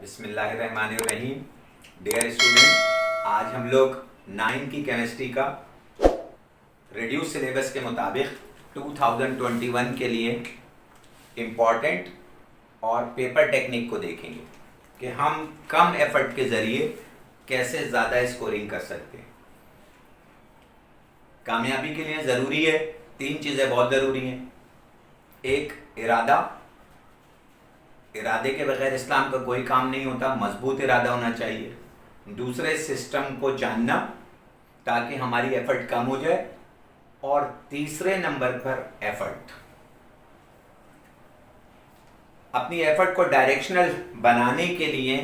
बिस्मिल्लाहिर्रहमानिर्रहीम। Dear student, आज हम लोग 9 की केमिस्ट्री का रिड्यूस सिलेबस के मुताबिक 2021 के लिए इम्पॉर्टेंट और पेपर टेक्निक को देखेंगे कि हम कम एफर्ट के ज़रिए कैसे ज़्यादा स्कोरिंग कर सकते हैं। कामयाबी के लिए ज़रूरी है, 3 चीज़ें बहुत ज़रूरी हैं। एक, इरादे के बगैर इस्लाम का कोई काम नहीं होता, मजबूत इरादा होना चाहिए। दूसरे, सिस्टम को जानना ताकि हमारी एफर्ट कम हो जाए। और तीसरे नंबर पर एफर्ट, अपनी एफर्ट को डायरेक्शनल बनाने के लिए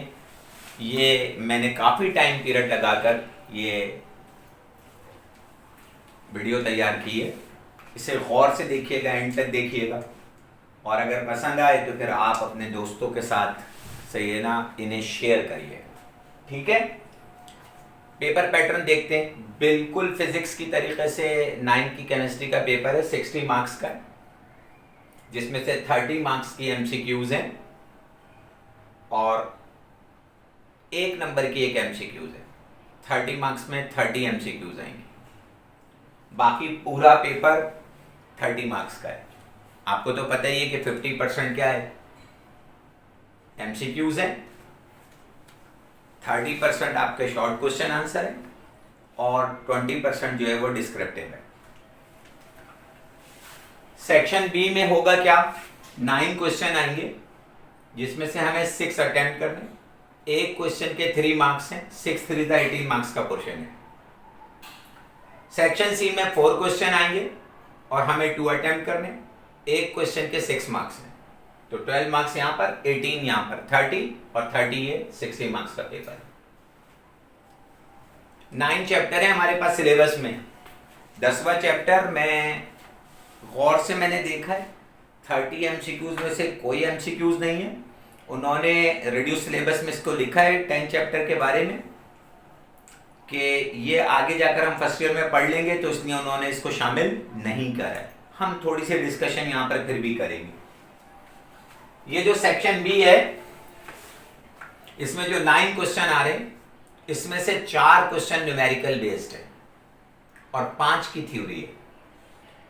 ये मैंने काफ़ी टाइम पीरियड लगाकर ये वीडियो तैयार की है। इसे गौर से देखिएगा, एंड तक देखिएगा, और अगर पसंद आए तो फिर आप अपने दोस्तों के साथ सही है ना, इन्हें शेयर करिए। ठीक है, पेपर पैटर्न देखते हैं। बिल्कुल फिजिक्स की तरीके से 9 की केमिस्ट्री का पेपर है, 60 मार्क्स का, जिसमें से 30 मार्क्स की एमसीक्यूज हैं और 1 नंबर की एक एमसीक्यूज है। 30 मार्क्स में 30 एमसीक्यूज आएंगे, बाकी पूरा पेपर 30 मार्क्स का है। आपको तो पता ही है कि 50% क्या है, एमसीक्यूज है, 30% आपके शॉर्ट क्वेश्चन आंसर है और 20% जो है वो डिस्क्रिप्टिव है। सेक्शन बी में होगा क्या, 9 क्वेश्चन आएंगे जिसमें से हमें 6 अटेम्प्ट करने। एक क्वेश्चन के 3 मार्क्स हैं, 6 3 18 मार्क्स का पोर्शन है। सेक्शन सी में 4 क्वेश्चन आएंगे और हमें 2 अटेम्प्ट करने। एक क्वेश्चन के 6 मार्क्स हैं, तो 12 मार्क्स यहाँ पर, 18 यहाँ पर, 30 और 30 ये 60 मार्क्स का पेपर है। 9 चैप्टर है हमारे पास सिलेबस में। 10वां चैप्टर में गौर से मैंने देखा है, 30 एमसीक्यूज में से कोई एमसीक्यूज नहीं है। उन्होंने रिड्यूस सिलेबस में इसको लिखा है 10 चैप्टर के बारे में कि ये आगे जाकर हम फर्स्ट ईयर में पढ़ लेंगे, तो इसलिए उन्होंने इसको शामिल नहीं करा है। हम थोड़ी सी डिस्कशन यहाँ पर फिर भी करेंगे। ये जो सेक्शन बी है, इसमें जो 9 क्वेश्चन आ रहे हैं, इसमें से 4 क्वेश्चन न्यूमेरिकल बेस्ड है और 5 की थ्योरी है।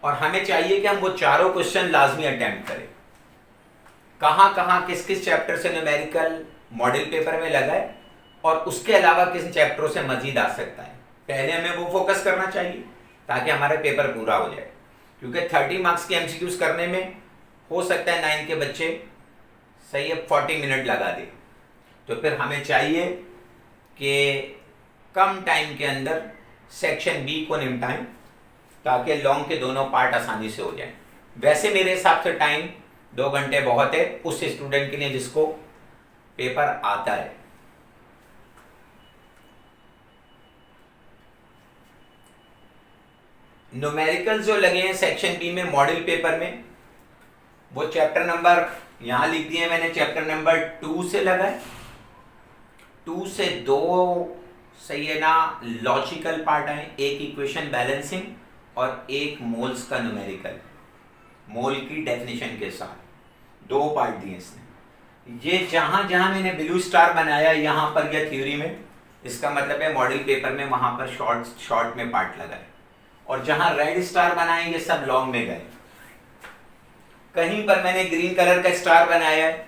और हमें चाहिए कि हम वो चारों क्वेश्चन लाजमी अटेम्प्ट करें। कहाँ कहाँ किस किस चैप्टर से न्यूमेरिकल मॉडल पेपर में लगा है और उसके अलावा किस चैप्टरों से मजीद आ सकता है, पहले हमें वो फोकस करना चाहिए ताकि हमारा पेपर पूरा हो जाए। क्योंकि 30 मार्क्स के एमसीक्यूज करने में हो सकता है 9 के बच्चे सही है 40 मिनट लगा दे, तो फिर हमें चाहिए कि कम टाइम के अंदर सेक्शन बी को निपटाएं ताकि लॉन्ग के दोनों पार्ट आसानी से हो जाएं। वैसे मेरे हिसाब से टाइम 2 घंटे बहुत है उस स्टूडेंट के लिए जिसको पेपर आता है। न्यूमेरिकल जो लगे हैं सेक्शन बी में मॉडल पेपर में, वो चैप्टर नंबर यहां लिख दिए मैंने, चैप्टर नंबर 2 से लगा है। 2 से 2 सही है ना, लॉजिकल पार्ट आए, एक इक्वेशन बैलेंसिंग और एक मोल्स का न्यूमेरिकल, मोल की डेफिनेशन के साथ 2 पार्ट दिए इसने। ये जहां जहां मैंने ब्लू स्टार बनाया यहां पर या थ्योरी में, इसका मतलब है मॉडल पेपर में वहां पर शॉर्ट में पार्ट लगा है, और जहां रेड स्टार बनाए ये सब लॉन्ग में गए। कहीं पर मैंने ग्रीन कलर का स्टार बनाया है,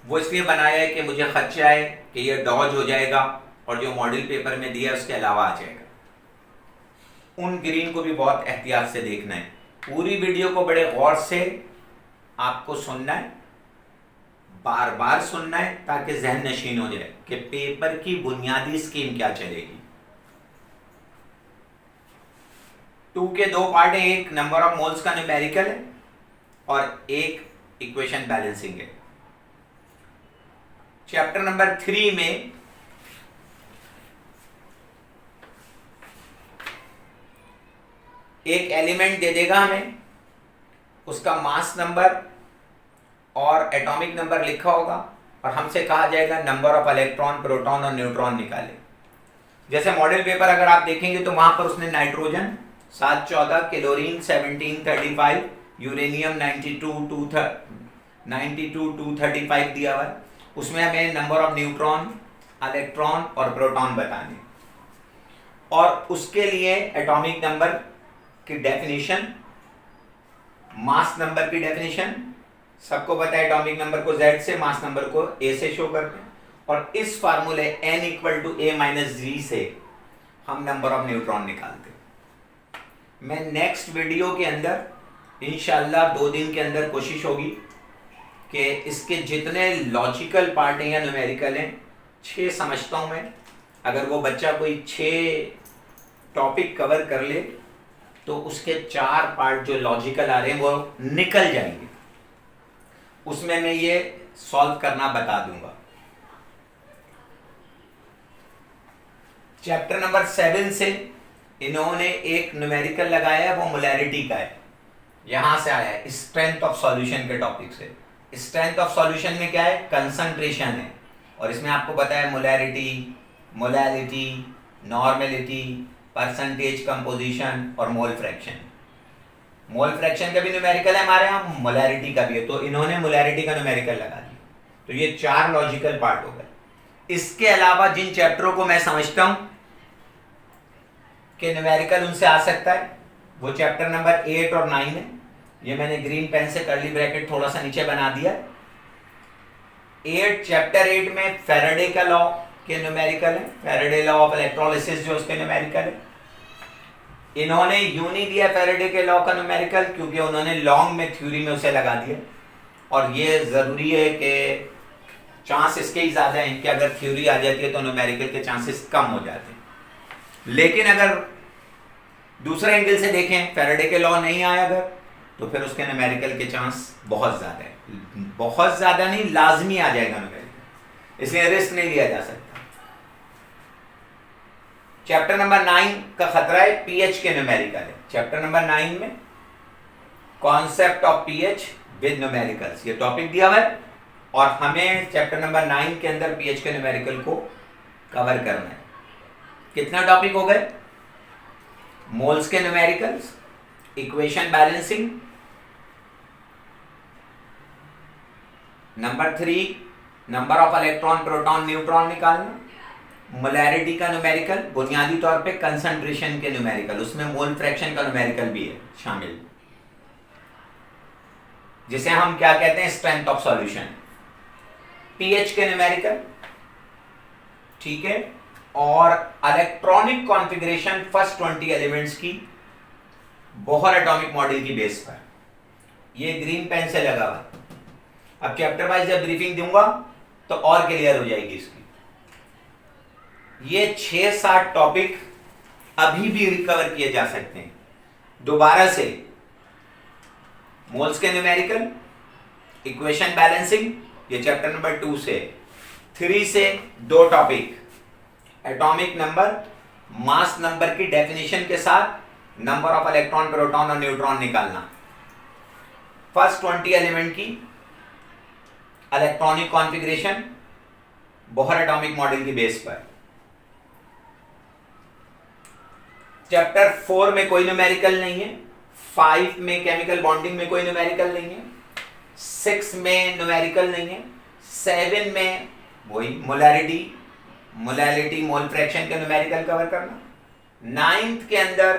वो इसलिए बनाया है कि मुझे खदशा है कि ये डॉज हो जाएगा और जो मॉडल पेपर में दिया उसके अलावा आ जाएगा। उन ग्रीन को भी बहुत एहतियात से देखना है। पूरी वीडियो को बड़े गौर से आपको सुनना है, बार बार सुनना है ताकि जहन नशीन हो जाए कि पेपर की बुनियादी स्कीम क्या चलेगी। 2 के 2 पार्ट है, एक नंबर ऑफ मोल्स का न्यूमेरिकल है और एक इक्वेशन बैलेंसिंग है। चैप्टर नंबर 3 में एक एलिमेंट दे देगा हमें, उसका मास नंबर और एटॉमिक नंबर लिखा होगा और हमसे कहा जाएगा नंबर ऑफ इलेक्ट्रॉन, प्रोटॉन और न्यूट्रॉन निकाले। जैसे मॉडल पेपर अगर आप देखेंगे तो वहां पर उसने नाइट्रोजन 714, क्लोरीन 1735, यूरेनियम 92 235 दिया हुआ है। उसमें हमें नंबर ऑफ न्यूट्रॉन, इलेक्ट्रॉन और प्रोटॉन बताने, और उसके लिए एटॉमिक नंबर की डेफिनेशन, मास नंबर की डेफिनेशन, सबको पता है एटॉमिक नंबर को Z से, मास नंबर को A से शो करते हैं, और इस फार्मूले n equal to A minus G से हम नंबर ऑफ न्यूट्रॉन निकालते हैं। मैं नेक्स्ट वीडियो के अंदर इंशाल्लाह 2 दिन के अंदर कोशिश होगी कि इसके जितने लॉजिकल पार्ट हैं या न्यूमेरिकल हैं 6 समझता हूं मैं। अगर वो बच्चा कोई 6 टॉपिक कवर कर ले तो उसके 4 पार्ट जो लॉजिकल आ रहे हैं वो निकल जाएंगे, उसमें मैं ये सॉल्व करना बता दूंगा। चैप्टर नंबर 7 से इन्होंने एक न्यूमेरिकल लगाया है, वो मोलैरिटी का है, यहां से आया है स्ट्रेंथ ऑफ सॉल्यूशन के टॉपिक से। स्ट्रेंथ ऑफ सॉल्यूशन में क्या है, कंसंट्रेशन है, और इसमें आपको पता है molarity, molality, normality, percentage composition और मोल फ्रैक्शन। मोल फ्रैक्शन का भी न्यूमेरिकल है हमारे यहाँ, मोलैरिटी का भी है, तो इन्होंने मोलैरिटी का न्यूमेरिकल लगा दिया। तो ये 4 लॉजिकल पार्ट हो गए। इसके अलावा जिन चैप्टरों को मैं समझता हूं कि न्यूमेरिकल उनसे आ सकता है, वो चैप्टर नंबर 8 और 9 है। ये मैंने ग्रीन पेन से कर्ली ब्रैकेट थोड़ा सा नीचे बना दिया। चैप्टर 8 में फैराडे का लॉ के न्यूमेरिकल है, फैराडे लॉ ऑफ इलेक्ट्रोलिसिस जो उसके न्यूमेरिकल है। इन्होंने यूं नहीं दिया फैराडे के लॉ का न्यूमेरिकल, क्योंकि उन्होंने लॉन्ग में थ्योरी में उसे लगा दिया, और ये जरूरी है कि चांस इसके ही ज्यादा हैं कि अगर थ्योरी आ जाती है तो न्यूमेरिकल के चांसेस कम हो जाते हैं। लेकिन अगर दूसरे एंगल से देखें, फैराडे के लॉ नहीं आया अगर, तो फिर उसके न्यूमेरिकल के चांस बहुत ज्यादा है, बहुत ज्यादा नहीं, लाजमी आ जाएगा न्यूमेरिकल, इसलिए रिस्क नहीं लिया जा सकता। चैप्टर नंबर 9 का खतरा है पीएच के न्यूमेरिकल है। चैप्टर नंबर 9 में concept of pH with numericals ये टॉपिक दिया हुआ है, और हमें चैप्टर नंबर 9 के अंदर पीएच के न्यूमेरिकल को कवर करना है। कितना टॉपिक हो गए, मोल्स के numericals, equation balancing, number 3 number of electron, proton, neutron निकालना, मोलैरिटी का न्यूमेरिकल, बुनियादी तौर पे कंसंट्रेशन के न्यूमेरिकल, उसमें मोल फ्रैक्शन का न्यूमेरिकल भी है शामिल, जिसे हम क्या कहते हैं, स्ट्रेंथ ऑफ सॉल्यूशन। पीएच के न्यूमेरिकल, ठीक है, और इलेक्ट्रॉनिक कॉन्फ़िगरेशन फर्स्ट 20 एलिमेंट्स की बोहर एटॉमिक मॉडल की बेस पर, ये ग्रीन पेन से लगा हुआ। अब चैप्टर वाइज जब ब्रीफिंग दूंगा तो और क्लियर हो जाएगी इसकी। ये 6-7 टॉपिक अभी भी रिकवर किए जा सकते हैं दोबारा से। मोल्स के न्यूमेरिकल, इक्वेशन बैलेंसिंग, ये चैप्टर नंबर 2 से। 3 से 2 टॉपिक, एटॉमिक नंबर, मास नंबर की डेफिनेशन के साथ नंबर ऑफ इलेक्ट्रॉन, प्रोटॉन और न्यूट्रॉन निकालना, फर्स्ट 20 एलिमेंट की electronic configuration Bohr atomic model की बेस पर। चैप्टर 4 में कोई न्यूमेरिकल नहीं है, 5 में केमिकल बॉन्डिंग में कोई न्यूमेरिकल नहीं है, 6 में न्यूमेरिकल नहीं है, 7 में वही मोलैरिटी, मोलैलिटी, मोल फ्रैक्शन के न्यूमेरिकल कवर करना, 9th के अंदर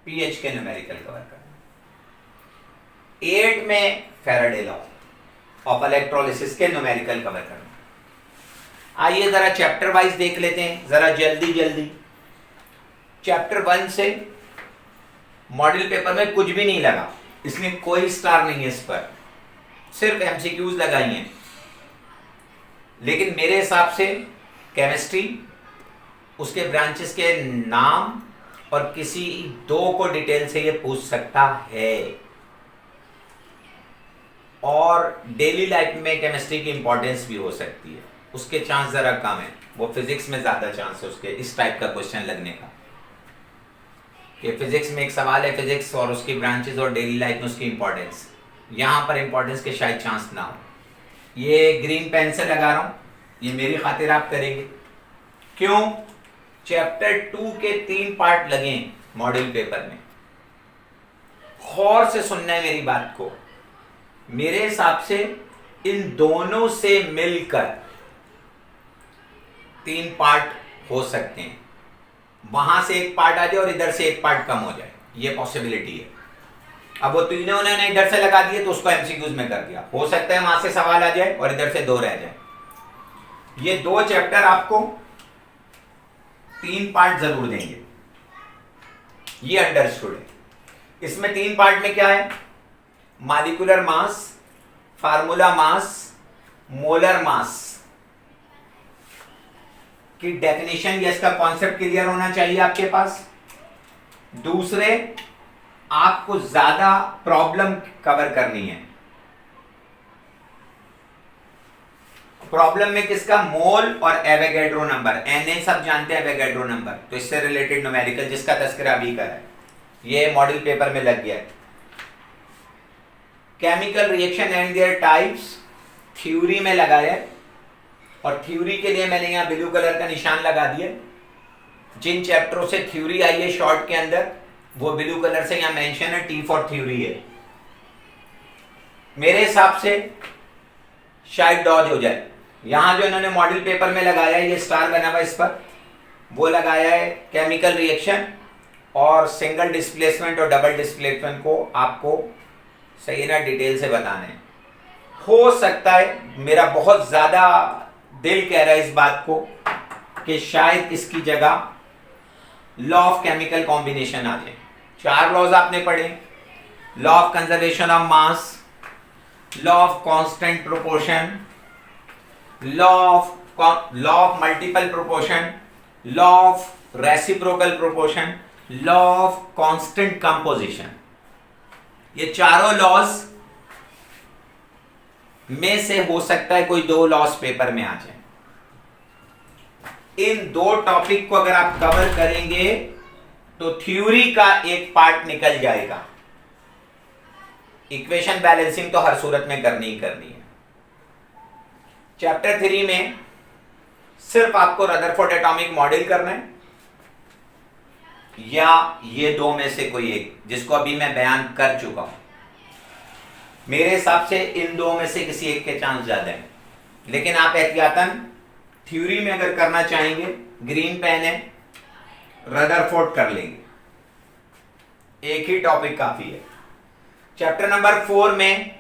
पीएच के न्यूमेरिकल कवर करना, 8 में फैराडे लॉ ऑफ इलेक्ट्रोलिसिस के न्यूमेरिकल कवर करना। आइए जरा चैप्टर वाइज देख लेते हैं, जरा जल्दी जल्दी। चैप्टर 1 से मॉडल पेपर में कुछ भी नहीं लगा, इसलिए कोई स्टार नहीं है इस पर, सिर्फ एमसीक्यूज लगाई हैं। लेकिन मेरे हिसाब से केमिस्ट्री, उसके ब्रांचेस के नाम और किसी 2 को डिटेल से ये पूछ सकता है, और डेली लाइफ में केमिस्ट्री की इंपॉर्टेंस भी हो सकती है, उसके चांस जरा कम है, वो फिजिक्स में ज्यादा चांस है उसके इस टाइप का क्वेश्चन लगने का। कि फिजिक्स में एक सवाल है, फिजिक्स और उसकी ब्रांचेस और डेली लाइफ में उसकी इंपॉर्टेंस, यहाँ पर इंपॉर्टेंस के शायद चांस ना हो। ये ग्रीन पेन से लगा रहा हूँ, ये मेरी खातिर आप करेंगे। क्यों? चैप्टर 2 के 3 पार्ट लगे मॉडल पेपर में, गौर से सुनना है मेरी बात को। मेरे हिसाब से इन दोनों से मिलकर 3 पार्ट हो सकते हैं। वहां से एक पार्ट आ जाए और इधर से एक पार्ट कम हो जाए, ये पॉसिबिलिटी है। अब वो तीनों उन्होंने इधर से लगा दिए तो उसको एमसीक्यूज में कर दिया। हो सकता है वहां से सवाल आ जाए और इधर से 2 रह जाए। ये 2 चैप्टर आपको 3 पार्ट जरूर देंगे, ये अंडरस्टूड है। इसमें 3 पार्ट में क्या है? Molecular mass, formula mass, molar mass की डेफिनेशन या इसका कॉन्सेप्ट क्लियर होना चाहिए आपके पास। दूसरे, आपको ज्यादा प्रॉब्लम कवर करनी है। प्रॉब्लम में किसका? मोल और एवोगैड्रो नंबर। एनए सब जानते हैं एवोगैड्रो नंबर, तो इससे रिलेटेड न्यूमेरिकल जिसका तस्करा अभी करा है, ये मॉडल पेपर में लग गया है। Chemical reaction and there types theory में लगाया है, और थ्योरी के लिए मैंने यहां ब्लू कलर का निशान लगा दिया। जिन चैप्टरों से थ्योरी आई है शॉर्ट के अंदर, वो ब्लू कलर से यहां मेंशन है, टी फॉर थ्योरी है। मेरे हिसाब से शायद डॉज हो जाए। यहां जो इन्होंने मॉडल पेपर में लगाया है, ये स्टार बना हुआ इस पर, वो लगाया है केमिकल रिएक्शन और सिंगल डिस्प्लेसमेंट और डबल डिस्प्लेसमेंट को आपको सही ना डिटेल से बताना है। हो सकता है, मेरा बहुत ज्यादा दिल कह रहा है इस बात को, कि शायद इसकी जगह लॉ ऑफ केमिकल कॉम्बिनेशन आ जाए। 4 लॉज आपने पढ़े, law of conservation of mass, law of constant proportion, law of multiple proportion, law of reciprocal proportion, law of constant composition. ये चारों लॉज में से हो सकता है कोई 2 लॉज पेपर में आ जाए। इन 2 टॉपिक को अगर आप कवर करेंगे तो थ्योरी का एक पार्ट निकल जाएगा। इक्वेशन बैलेंसिंग तो हर सूरत में करनी ही करनी है। चैप्टर 3 में सिर्फ आपको रदरफोर्ड एटॉमिक मॉडल करना है, या ये 2 में से कोई एक, जिसको अभी मैं बयान कर चुका हूं। मेरे हिसाब से इन 2 में से किसी एक के चांस ज्यादा है, लेकिन आप एहतियातन थ्योरी में अगर करना चाहेंगे, ग्रीन पेन है, रदरफोर्ड कर लेंगे, एक ही टॉपिक काफी है। चैप्टर नंबर 4 में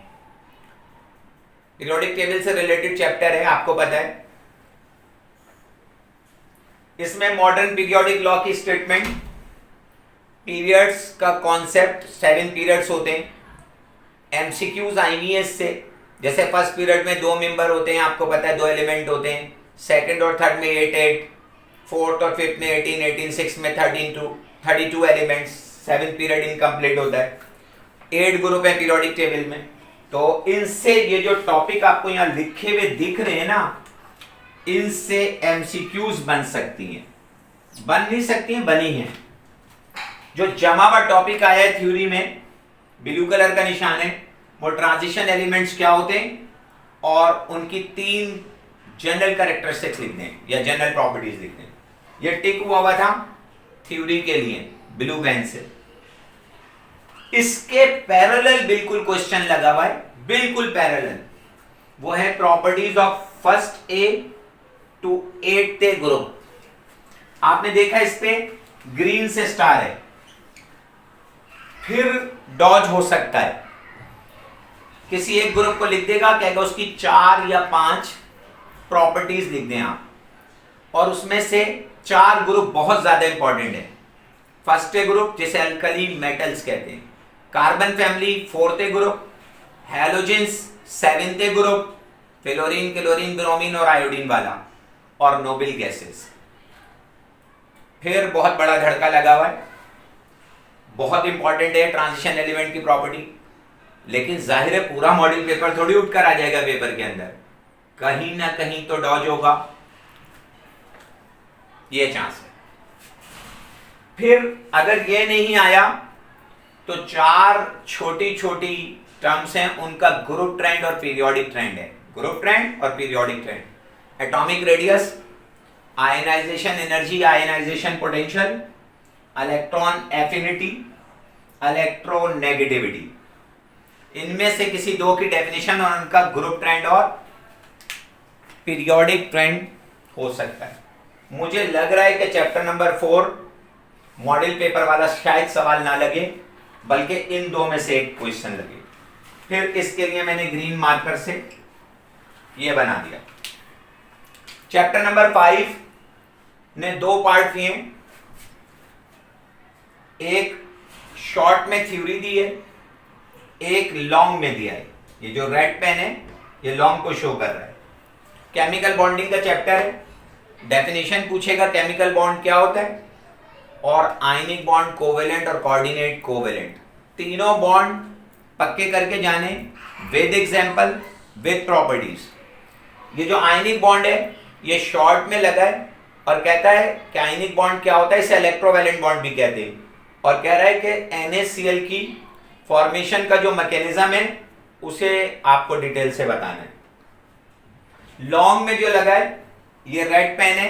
पीरियोडिक टेबल से रिलेटेड चैप्टर है, आपको पता है। इसमें मॉडर्न पीरियोडिक लॉ की स्टेटमेंट, पीरियड्स का कॉन्सेप्ट, 7 पीरियड्स होते हैं। एमसीक्यूज आएंगी है इससे, जैसे फर्स्ट पीरियड में 2 मेंबर होते हैं, आपको पता है 2 एलिमेंट होते हैं। सेकंड और थर्ड में 8, फोर्थ और फिफ्थ में 18, सिक्स में 32 एलिमेंट्स। 7 पीरियड इनकम्प्लीट होता है। 8 ग्रुप है पीरियोडिक टेबल में। तो इनसे ये जो टॉपिक आपको यहाँ लिखे हुए दिख रहे हैं ना, इनसे एमसीक्यूज बन सकती हैं। बन नहीं सकती हैं, बनी हैं। जो जमा हुआ टॉपिक आया है थ्योरी में, ब्लू कलर का निशान है, वो ट्रांजिशन एलिमेंट्स क्या होते हैं और उनकी 3 जनरल कैरेक्टरिस्टिक्स लिखते हैं या जनरल प्रॉपर्टीज लिखते हैं। ये टिक हुआ था थ्योरी के लिए ब्लू पेन से। इसके पैरेलल बिल्कुल क्वेश्चन लगा हुआ है, बिल्कुल पैरेलल। वो है properties of first A to 8th group. आपने देखा इस पे ग्रीन से स्टार है, फिर डॉज हो सकता है। किसी एक ग्रुप को लिख देगा, कहेगा उसकी 4 या 5 प्रॉपर्टीज लिख दें आप, और उसमें से 4 ग्रुप बहुत ज्यादा इंपॉर्टेंट है। फर्स्ट ग्रुप जिसे अल्कली मेटल्स कहते हैं, carbon family 4th group, halogens 7th group, fluorine, chlorine, bromine और आयोडीन वाला, और नोबल गैसेस। फिर बहुत बड़ा धड़का लगा हुआ है, बहुत इंपॉर्टेंट है ट्रांजिशन एलिमेंट की प्रॉपर्टी। लेकिन जाहिर है पूरा मॉडल पेपर थोड़ी उठकर आ जाएगा पेपर के अंदर, कहीं ना कहीं तो डॉज होगा, ये चांस है। फिर अगर ये नहीं आया तो 4 छोटी छोटी टर्म्स हैं, उनका ग्रुप ट्रेंड और पीरियोडिक ट्रेंड है। ग्रुप ट्रेंड और periodic trend. Atomic radius, ionisation energy, ionisation potential, electron affinity, electronegativity. इनमें से किसी दो की डेफिनेशन और उनका ग्रुप ट्रेंड और पीरियोडिक ट्रेंड हो सकता है। मुझे लग रहा है कि चैप्टर नंबर 4 मॉडल पेपर वाला शायद सवाल ना लगे, बल्कि इन दो में से एक क्वेश्चन लगे। फिर इसके लिए मैंने ग्रीन मार्कर से ये बना दिया। चैप्टर नंबर 5 ने दो पार्ट दिए, एक शॉर्ट में थ्योरी दी है, एक लॉन्ग में दिया है। ये जो रेड पेन है ये लॉन्ग को शो कर रहा है। केमिकल बॉन्डिंग का चैप्टर है, डेफिनेशन पूछेगा केमिकल बॉन्ड क्या होता है, और आयनिक बॉन्ड, कोवेलेंट और कोऑर्डिनेट कोवेलेंट, तीनों बॉन्ड पक्के करके जाने विद एग्जांपल विद प्रॉपर्टीज। ये जो आयनिक बॉन्ड है ये शॉर्ट में लगा है और कहता है कि आयनिक बॉन्ड क्या होता है, इसे इलेक्ट्रोवैलेंट बॉन्ड भी कहते हैं, और कह रहा है कि NaCl की फॉर्मेशन का जो मैकेनिज्म है उसे आपको डिटेल से बताना है। लॉन्ग में जो लगा है ये रेड पेन है,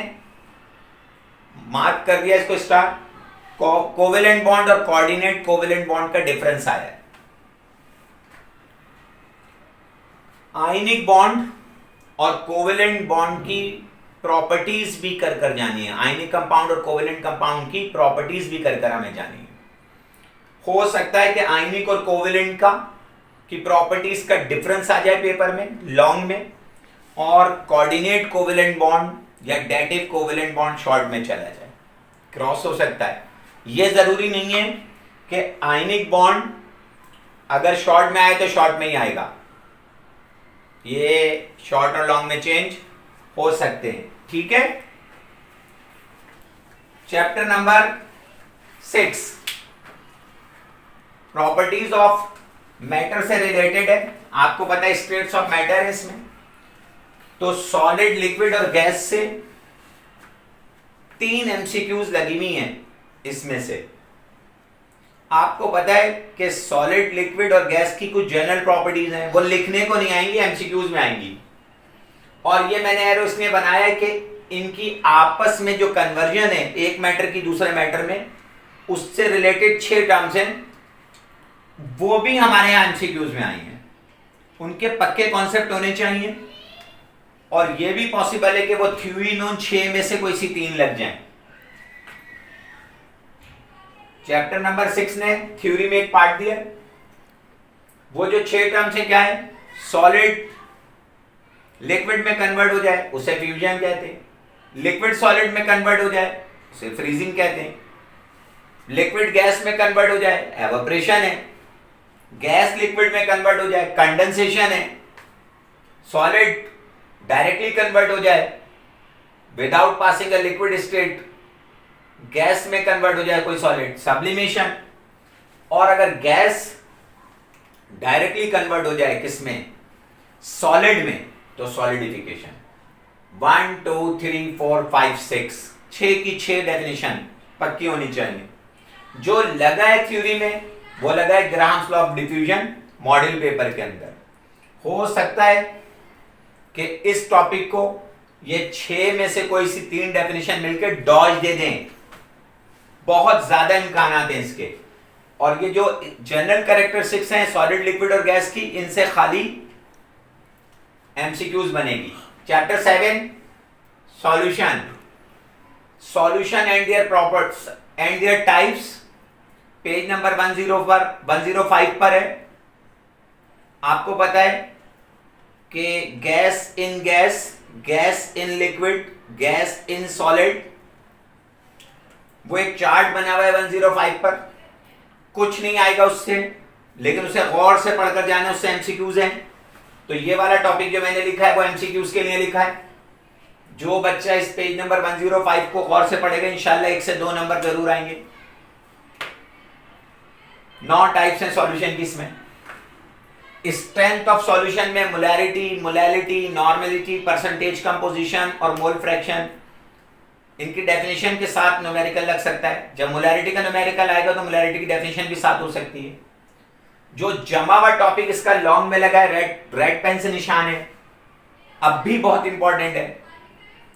मार्क कर दिया इसको स्टार। कोवेलेंट बॉन्ड और कोऑर्डिनेट कोवेलेंट बॉन्ड का डिफरेंस आया है। आयनिक बॉन्ड और कोवेलेंट बॉन्ड की प्रॉपर्टीज भी कर जानी है। आयनिक कंपाउंड और कोवेलेंट कंपाउंड की प्रॉपर्टीज भी कर हमें जानी है। हो सकता है कि आयनिक और कोवेलेंट का की प्रॉपर्टीज का डिफरेंस आ जाए पेपर में लॉन्ग में, और कोऑर्डिनेट कोवेलेंट बॉन्ड या डेटिव कोवेलेंट बॉन्ड शॉर्ट में चला जाए, क्रॉस हो सकता है। यह जरूरी नहीं है कि आयनिक बॉन्ड अगर शॉर्ट में आए तो शॉर्ट में ही आएगा, ये शॉर्ट और लॉन्ग में चेंज हो सकते हैं। ठीक है, chapter number 6 properties of matter से रिलेटेड है। आपको पता है स्टेट्स ऑफ मैटर है इसमें, तो सॉलिड, लिक्विड और गैस से 3 MCQs लगी हुई हैं। इसमें से आपको पता है कि सॉलिड, लिक्विड और गैस की कुछ जनरल प्रॉपर्टीज हैं, वो लिखने को नहीं आएंगी, MCQs में आएंगी। और ये मैंने एरो इसलिए बनाया है कि इनकी आपस में जो कन्वर्जन है एक मैटर की दूसरे मैटर में, उससे रिलेटेड 6 टर्म्स हैं, वो भी हमारे यहां MCQs में आई हैं। उनके पक्के कॉन्सेप्ट होने चाहिए, और यह भी पॉसिबल है कि वो थ्योरी इन 6 में से कोई सी 3 लग जाएं। चैप्टर नंबर 6 ने थ्योरी में एक पार्ट दिया, वो जो 6 टर्म्स है क्या है, सॉलिड लिक्विड में कन्वर्ट हो जाए उसे फ्यूजन कहते हैं, लिक्विड सॉलिड में कन्वर्ट हो जाए उसे फ्रीजिंग कहते हैं, लिक्विड गैस में कन्वर्ट हो जाए एवापोरेशन है, गैस लिक्विड में कन्वर्ट हो जाए कंडेंसेशन है, सॉलिड डायरेक्टली कन्वर्ट हो जाए without passing a liquid state, gas में कन्वर्ट हो जाए कोई सॉलिड सब्लिमेशन, और अगर गैस डायरेक्टली कन्वर्ट हो जाए किसमें, सॉलिड में, तो सॉलिडिफिकेशन। 1 2 3 4 5 6 6 की 6 डेफिनेशन पक्की होनी चाहिए। जो लगा है थ्योरी में वो लगा है Graham's law of diffusion model paper के अंदर। हो सकता है कि इस टॉपिक को ये 6 में से कोई सी 3 डेफिनेशन मिलकर डॉज दे दें, बहुत ज्यादा इम्कानात हैं इसके। और ये जो जनरल कैरेक्टरिस्टिक्स हैं सॉलिड, लिक्विड और गैस की, इनसे खाली MCQs बनेगी। Chapter 7 solution, solution and their properties and there types, page number 105 पर है। आपको पता है कि gas in gas, gas in liquid, gas in solid, वो एक चार्ट बना हुआ है 105 पर। कुछ नहीं आएगा उससे, लेकिन उसे गौर से पढ़कर जाना, उससे MCQs हैं। तो ये वाला टॉपिक जो मैंने लिखा है वो MCQs के लिए लिखा है। जो बच्चा इस पेज नंबर 105 को गौर से पढ़ेगा इंशाल्लाह 1 से 2 नंबर जरूर आएंगे। 9 टाइप्स हैं सॉल्यूशन की इसमें। स्ट्रेंथ ऑफ सॉल्यूशन में molarity, molality, normality, percentage composition और मोल फ्रैक्शन, इनकी डेफिनेशन के साथ न्यूमेरिकल लग सकता है। जब मोलैरिटी का न्यूमेरिकल आएगा तो मोलैरिटी की डेफिनेशन भी साथ हो सकती है। जो जमा हुआ टॉपिक इसका लॉन्ग में लगा है, रेड पेन से निशान है, अब भी बहुत इंपॉर्टेंट है।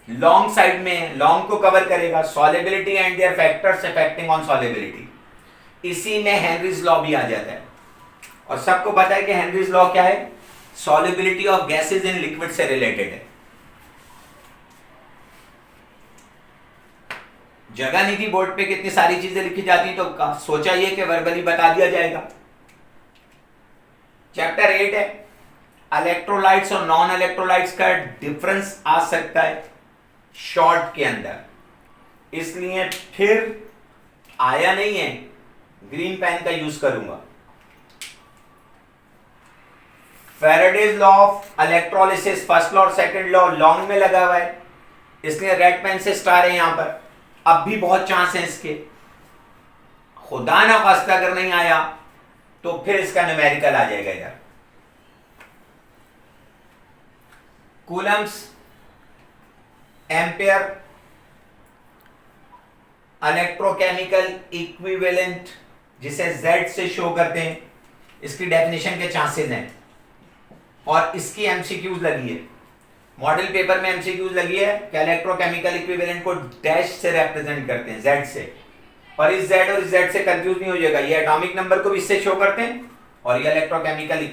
लॉन्ग साइड में लॉन्ग को कवर करेगा, solubility and their factors affecting on solubility. इसी में हेनरीज लॉ भी आ जाता है। और सबको पता है कि हेनरीज लॉ क्या है, solubility of gases in liquid से रिलेटेड है। जगह नहीं थी बोर्ड पे, कितनी सारी चीजें लिखी जाती, तो सोचा ये कि वर्बली बता दिया जाएगा। चैप्टर 8 है, इलेक्ट्रोलाइट्स और नॉन इलेक्ट्रोलाइट्स का डिफरेंस आ सकता है शॉर्ट के अंदर, इसलिए फिर आया नहीं है, ग्रीन पेन का यूज करूंगा। Faraday's law of electrolysis, first law और सेकंड लॉ लॉन्ग में लगा हुआ है, इसलिए रेड पेन से स्टार है यहां पर। अब भी बहुत चांस है इसके, खुदा ना खास्ता अगर नहीं आया तो फिर इसका न्यूमेरिकल आ जाएगा इधर। कूलम्स, एम्पेयर, इलेक्ट्रोकेमिकल इक्विवेलेंट जिसे Z से शो करते हैं, इसकी डेफिनेशन के चांसेस हैं और इसकी एमसीक्यूज लगी है, मॉडल पेपर में एमसीक्यूज लगी है कि इलेक्ट्रोकेमिकल इक्विवेलेंट को डैश से रिप्रेजेंट करते हैं, Z से। और इस Z और इस Z से कंफ्यूज नहीं हो जाएगा, ये एटॉमिक नंबर को भी इससे शो करते हैं और ये इलेक्ट्रोकेमिकल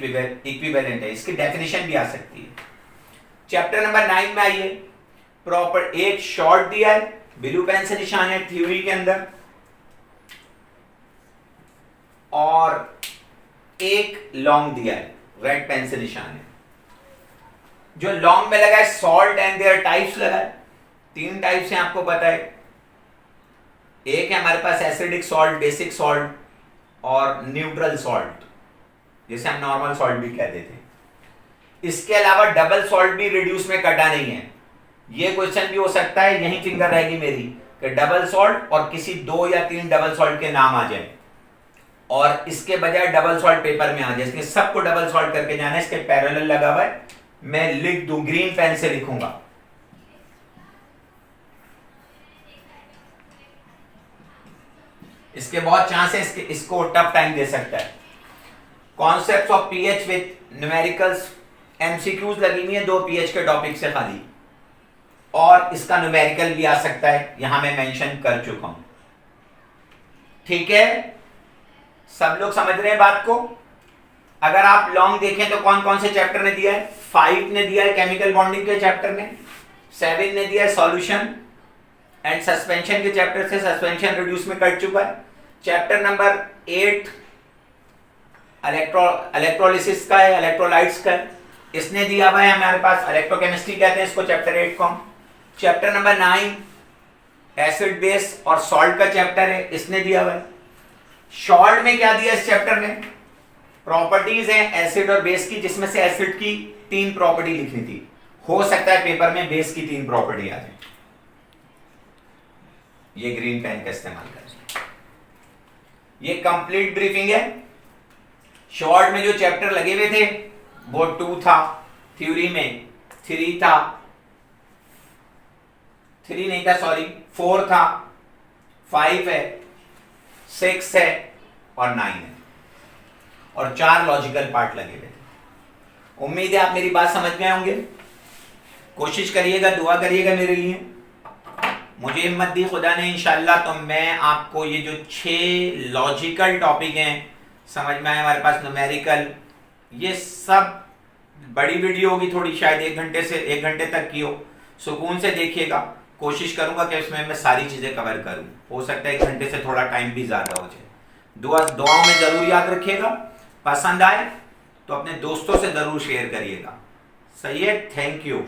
इक्विवेलेंट है, इसकी डेफिनेशन भी आ सकती है। चैप्टर नंबर 9 में आइए, प्रॉपर एक शॉर्ट दिया है, ब्लू पेन से निशान है थ्योरी के अंदर, और एक लॉन्ग दिया है, रेड पेन से निशान है। जो लॉन्ग में लगा है सॉल्ट एंड देयर टाइप्स लगा है, 3 टाइप्स हैं आपको पता है। एक है हमारे पास एसिडिक सॉल्ट, बेसिक सॉल्ट और न्यूट्रल सॉल्ट, जिसे हम नॉर्मल सॉल्ट भी कहते थे। इसके अलावा डबल सॉल्ट भी रिड्यूस में कटा नहीं है। ये क्वेश्चन भी हो सकता है, यही फिंगर रहेगी मेरी, कि डबल सॉल्ट और किसी 2 या 3 डबल सॉल्ट के नाम आ जाए और इसके बजाय डबल सॉल्ट पेपर में आ जाए, इसलिए सबको डबल सॉल्ट करके जाना है। इसके पैरेलल लगा हुआ है, मैं लिख दूं, ग्रीन पेन से लिखूंगा। इसके बहुत चांस है, इसको टफ टाइम दे सकता है। Concepts of pH with numericals, MCQs लगी हुई है 2 पीएच के टॉपिक से खाली, और इसका न्यूमेरिकल भी आ सकता है, यहां मैं मेंशन कर चुका हूं। ठीक है, सब लोग समझ रहे हैं बात को। अगर आप लॉन्ग देखें तो कौन कौन से चैप्टर ने दिया है, 5 ने दिया है केमिकल बॉन्डिंग के चैप्टर ने, 7 ने दिया है सॉल्यूशन एंड सस्पेंशन के चैप्टर से, सस्पेंशन रिड्यूस में कट चुका है। चैप्टर नंबर 8 इलेक्ट्रोलिसिस का है, इलेक्ट्रोलाइट्स का है, इसने दिया हुआ है हमारे पास, इलेक्ट्रोकेमिस्ट्री कहते हैं इसको, चैप्टर 8 को। चैप्टर नंबर 9 एसिड बेस और सॉल्ट का चैप्टर है, इसने दिया हुआ है। सॉल्ट में क्या दिया इस चैप्टर ने, प्रॉपर्टीज है एसिड और बेस की, जिसमें से एसिड की 3 प्रॉपर्टी लिखनी थी, हो सकता है पेपर में बेस की 3 प्रॉपर्टी आ जाए। ये ग्रीन पेन का इस्तेमाल करें। ये कंप्लीट ब्रीफिंग है। शॉर्ट में जो चैप्टर लगे हुए थे वो 2 था, थ्योरी में 3 था, 3 नहीं था सॉरी, 4 था, 5 है, 6 है और 9 है, और 4 लॉजिकल पार्ट लगे हुए थे। उम्मीद है आप मेरी बात समझ गए होंगे। कोशिश करिएगा, दुआ करिएगा मेरे लिए, मुझे हिम्मत दी खुदा ने इंशाल्लाह, तो मैं आपको ये जो 6 लॉजिकल टॉपिक हैं समझ में आए, हमारे पास न्यूमेरिकल, ये सब बड़ी वीडियो होगी थोड़ी, शायद 1 घंटे से 1 घंटे तक की हो, सुकून से देखिएगा। कोशिश करूंगा कि इसमें मैं सारी चीज़ें कवर करूं, हो सकता है 1 घंटे से थोड़ा टाइम भी ज़्यादा हो जाए। दुआओं में ज़रूर याद रखिएगा, पसंद आए तो अपने दोस्तों से ज़रूर शेयर करिएगा। सही है, थैंक यू।